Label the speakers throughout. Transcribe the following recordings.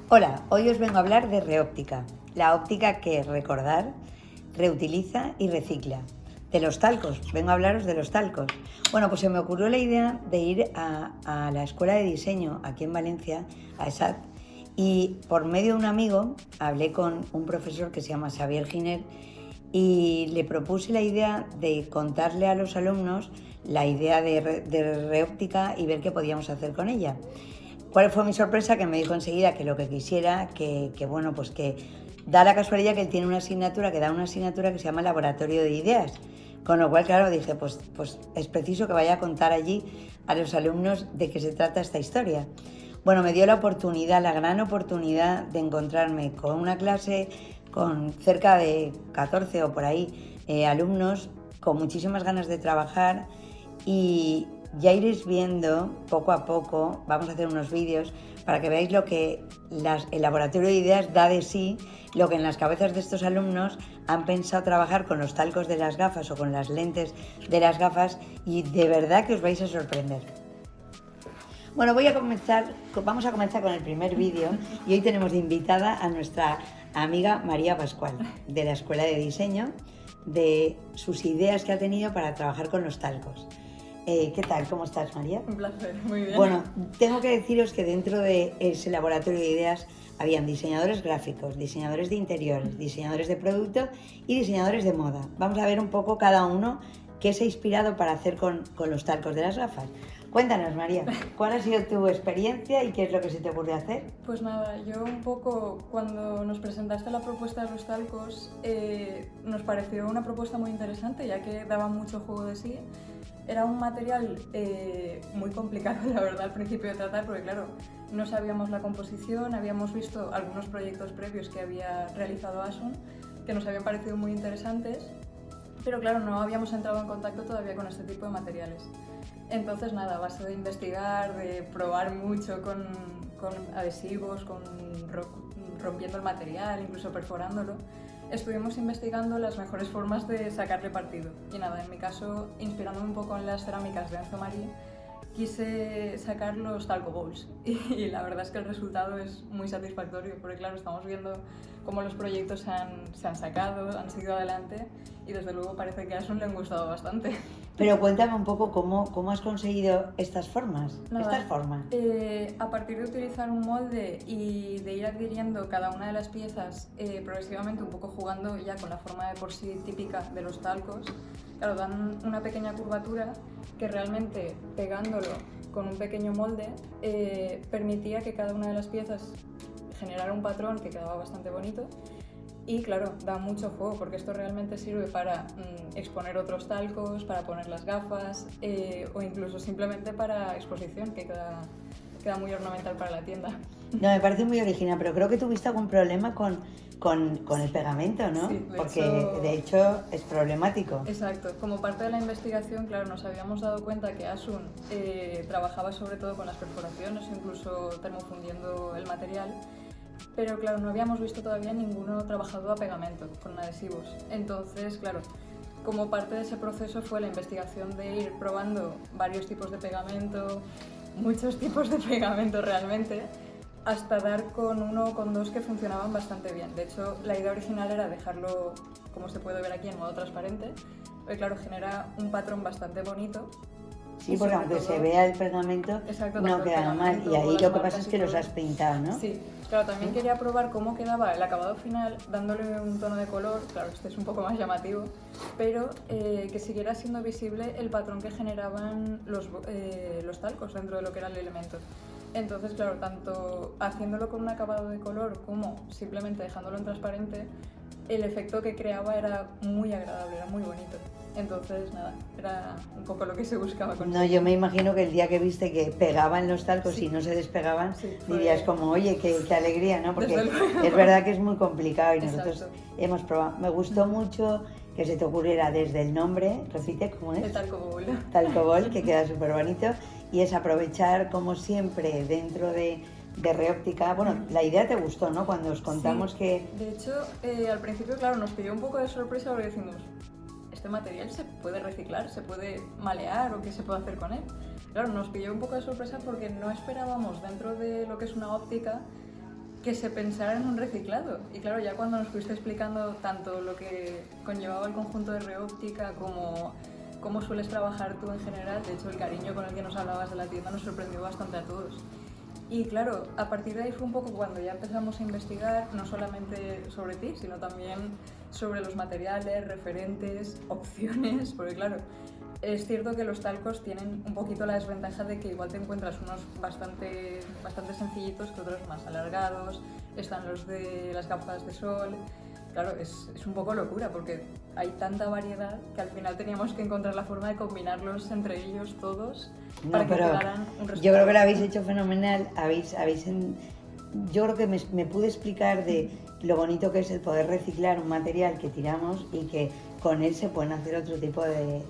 Speaker 1: Hola, hoy os vengo a hablar de reóptica, la óptica que recordar, reutiliza y recicla. De los talcos, vengo a hablaros de los talcos. Bueno, pues se me ocurrió la idea de ir a la escuela de diseño aquí en Valencia, a ESAT, y por medio de un amigo hablé con un profesor que se llama Xavier Giner y le propuse la idea de contarle a los alumnos la idea de reóptica y ver qué podíamos hacer con ella. ¿Cuál fue mi sorpresa? Que me dijo enseguida que lo que quisiera, bueno, pues que da la casualidad que él tiene una asignatura, que da una asignatura que se llama Laboratorio de Ideas. Con lo cual, claro, dije, pues es preciso que vaya a contar allí a los alumnos de qué se trata esta historia. Bueno, me dio la oportunidad, la gran oportunidad de encontrarme con una clase con cerca de 14 o por ahí alumnos con muchísimas ganas de trabajar y ya iréis viendo poco a poco, vamos a hacer unos vídeos para que veáis lo que el laboratorio de ideas da de sí, lo que en las cabezas de estos alumnos han pensado trabajar con los talcos de las gafas o con las lentes de las gafas y de verdad que os vais a sorprender. Bueno, vamos a comenzar con el primer vídeo y hoy tenemos de invitada a nuestra amiga María Pascual de la Escuela de Diseño, de sus ideas que ha tenido para trabajar con los talcos. ¿Qué tal? ¿Cómo estás, María?
Speaker 2: Un placer, muy bien.
Speaker 1: Bueno, tengo que deciros que dentro de ese laboratorio de ideas habían diseñadores gráficos, diseñadores de interiores, diseñadores de producto y diseñadores de moda. Vamos a ver un poco cada uno qué se ha inspirado para hacer con los talcos de las gafas. Cuéntanos, María, ¿cuál ha sido tu experiencia y qué es lo que se te ocurre hacer?
Speaker 2: Pues nada, yo un poco cuando nos presentaste la propuesta de los talcos nos pareció una propuesta muy interesante ya que daba mucho juego de sí. Era un material muy complicado, la verdad, al principio de tratar, porque claro, no sabíamos la composición, habíamos visto algunos proyectos previos que había realizado Asun, que nos habían parecido muy interesantes, pero claro, no habíamos entrado en contacto todavía con este tipo de materiales. Entonces nada, a base de investigar, de probar mucho con adhesivos, rompiendo el material, incluso perforándolo, estuvimos investigando las mejores formas de sacarle partido. Y nada, en mi caso, inspirándome un poco en las cerámicas de Enzo Marí, quise sacar los talco bowls y la verdad es que el resultado es muy satisfactorio porque claro, estamos viendo cómo los proyectos se han sacado, han seguido adelante y desde luego parece que a Asun le han gustado bastante.
Speaker 1: Pero cuéntame un poco cómo has conseguido estas formas.
Speaker 2: A partir de utilizar un molde y de ir adhiriendo cada una de las piezas progresivamente, un poco jugando ya con la forma de por sí típica de los talcos, claro, dan una pequeña curvatura que realmente pegándolo con un pequeño molde permitía que cada una de las piezas generara un patrón que quedaba bastante bonito. Y claro, da mucho juego porque esto realmente sirve para exponer otros talcos, para poner las gafas o incluso simplemente para exposición, que queda muy ornamental para la tienda.
Speaker 1: No, me parece muy original, pero creo que tuviste algún problema con el pegamento, ¿no?
Speaker 2: Sí,
Speaker 1: porque de hecho es problemático.
Speaker 2: Exacto. Como parte de la investigación, claro, nos habíamos dado cuenta que Asun trabajaba sobre todo con las perforaciones o incluso termofundiendo el material. Pero claro, no habíamos visto todavía ninguno trabajado a pegamento, con adhesivos. Entonces, claro, como parte de ese proceso fue la investigación de ir probando varios tipos de pegamento, muchos tipos de pegamento realmente, hasta dar con uno o con dos que funcionaban bastante bien. De hecho, la idea original era dejarlo, como se puede ver aquí, en modo transparente, porque claro, genera un patrón bastante bonito.
Speaker 1: Sí, porque aunque se vea el pegamento,
Speaker 2: exacto,
Speaker 1: no queda mal. Y ahí lo que pasa es que los has pintado, ¿no?
Speaker 2: Sí, claro, también quería probar cómo quedaba el acabado final dándole un tono de color, claro, este es un poco más llamativo, pero que siguiera siendo visible el patrón que generaban los talcos dentro de lo que era el elemento. Entonces, claro, tanto haciéndolo con un acabado de color como simplemente dejándolo en transparente, el efecto que creaba era muy agradable, era muy bonito. Entonces, nada, era un poco lo que se buscaba con
Speaker 1: No, yo me imagino que el día que viste que pegaban los talcos y no se despegaban, dirías como, oye, qué alegría, ¿no? Porque es verdad que es muy complicado y nosotros hemos probado. Me gustó mucho que se te ocurriera desde el nombre, repite, ¿cómo es?
Speaker 2: El talco bowl.
Speaker 1: Talco bowl, que queda súper bonito, y es aprovechar, como siempre, dentro de reóptica. Bueno, la idea te gustó, ¿no? Cuando os contamos que...
Speaker 2: De hecho, al principio, claro, nos pidió un poco de sorpresa porque decimos, ¿este material se puede reciclar? ¿Se puede malear o qué se puede hacer con él? Claro, nos pilló un poco de sorpresa porque no esperábamos dentro de lo que es una óptica que se pensara en un reciclado. Y claro, ya cuando nos fuiste explicando tanto lo que conllevaba el conjunto de Reóptica como cómo sueles trabajar tú en general, de hecho el cariño con el que nos hablabas de la tienda nos sorprendió bastante a todos. Y claro, a partir de ahí fue un poco cuando ya empezamos a investigar, no solamente sobre ti, sino también sobre los materiales, referentes, opciones, porque claro, es cierto que los talcos tienen un poquito la desventaja de que igual te encuentras unos bastante sencillitos que otros más alargados, están los de las gafas de sol. Claro, es un poco locura porque hay tanta variedad que al final teníamos que encontrar la forma de combinarlos entre ellos todos para que quedaran un resultado.
Speaker 1: Yo creo que lo habéis hecho fenomenal. Yo creo que me pude explicar de lo bonito que es el poder reciclar un material que tiramos y que con él se pueden hacer otro tipo de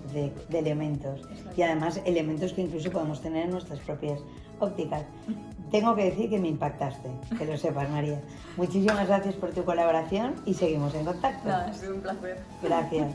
Speaker 1: elementos. Y además elementos que incluso podemos tener en nuestras propias ópticas. Tengo que decir que me impactaste, que lo sepas, María. Muchísimas gracias por tu colaboración y seguimos en contacto.
Speaker 2: Nada, ha sido un placer.
Speaker 1: Gracias.